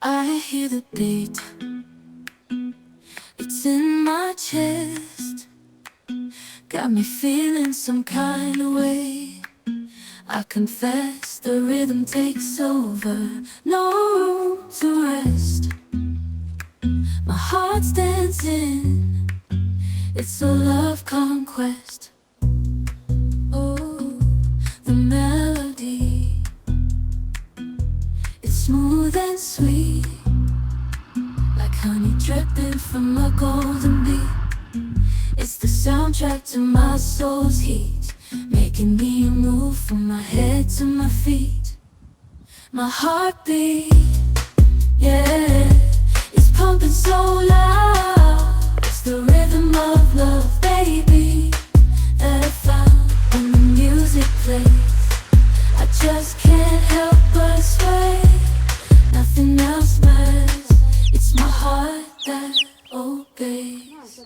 I hear the beat, it's in my chest, got me feeling some kind of way. I confess the rhythm takes over, no room to rest. My heart's dancing, it's a love conquest. Oh, the melody, it's smooth and sweet, like honey dripping from a golden bee. It's the soundtrack to my soul's heat, making me move from my head to my feet. My heartbeat, yeah, it's pumping so loud. It's the rhythm of love, baby, that I found when the music plays. I just can't help but sway, nothing else matters. It's my heart that obeys.